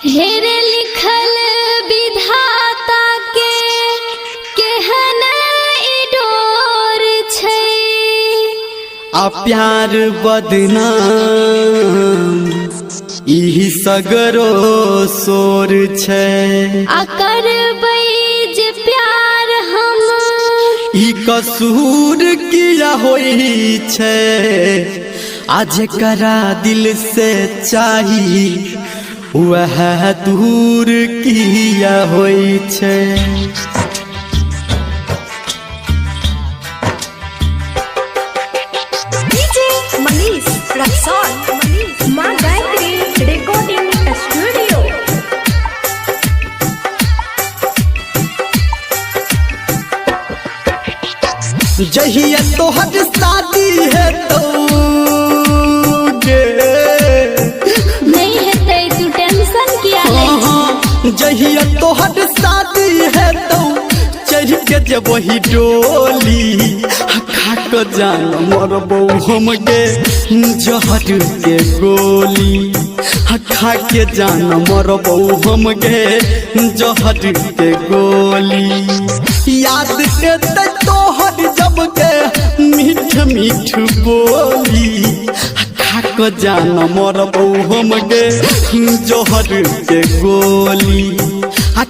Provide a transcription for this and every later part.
हेरे लिखल विधाता के केहन इडोर छै आ प्यार बदनाम इही सगरो सोर छै आ करबै जे प्यार हम ई कसूर किया होई छै आज करा दिल से चाही वह दूर किया होई छै। डीजे मनीष रक्सौल मां गायत्री रिकॉर्डिंग स्टूडियो। जहिया तोहर शादी है तो नहीं हेतै तू टेंशन किया लै छी। जहिया तोहर शादी है तो चढ़ के जब वही डोली खा के जान मरबो हम गे जहर के गोली खा के जान मरबो हम गे जहर के गोली याद के तोहर जब के मीठ मीठ बोली खा के जान मरबो हम गे जहर के गोली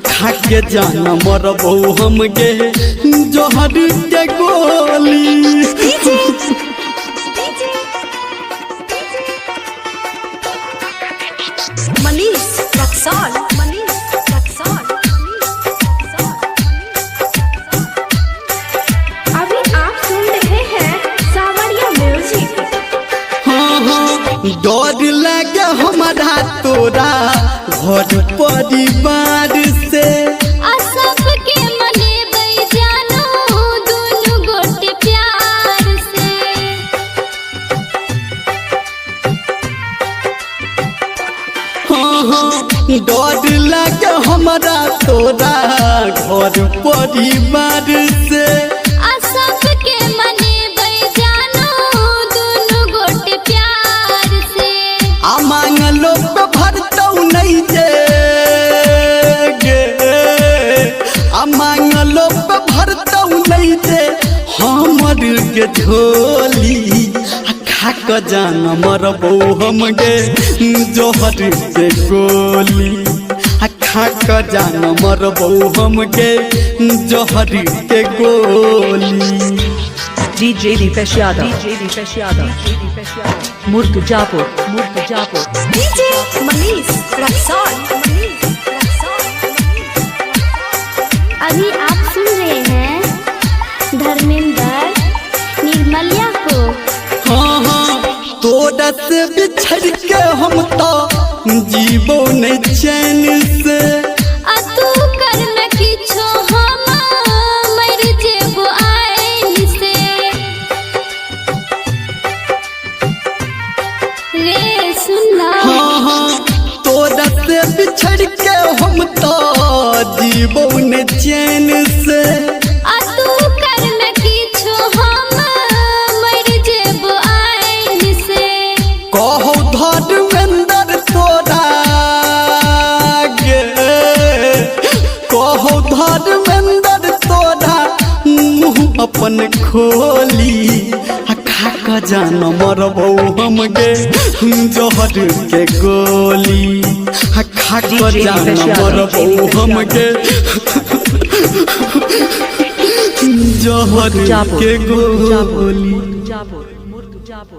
खा के जान मरबो हम गे जहर के गोली। मनीष रक्सौल अभी आप सुन रहे हैं सावरिया म्यूजिक। डर लगे हमारा तोरा घर परिवार से आ सबके मनेबै जानो दुनु गोटे प्यार से। डर लगे हमारा तोरा घर परिवार से आ सबके मनेबै जानो दुनु गोटे प्यार से। आ मांगलो पे भरतौ नहीं जे आ मांगलो पे भरतौ नहीं जे हमर के झोली खा के जान मरबो हम गे जहर के गोली खा के जान मरबो हम गे जहर के गोली। DJ Deepesh Yadav Murtujaapur DJ Manish Raxaul अभी आप सुन रहे हैं धर्मेंद्र निर्मलिया को। तोरा से बिछड़ के हम तो जीवो नहीं चैन से आ तू कर न किछो हम मर जेबो आइन से। रे सुनना तोरा से बिछड़ के हम तो जीवो नहीं चैन से आ तू कर न किछो हम मर जेबो आइन से। कहो धर्मेंद्र तोरा गे कहो धर्मेंद्र तोरा मुँह अपन खोली खा के जान मरबो हम गे जहर के गोली खा के जान मरबो हम गे जहर के गोली। Murtujaapur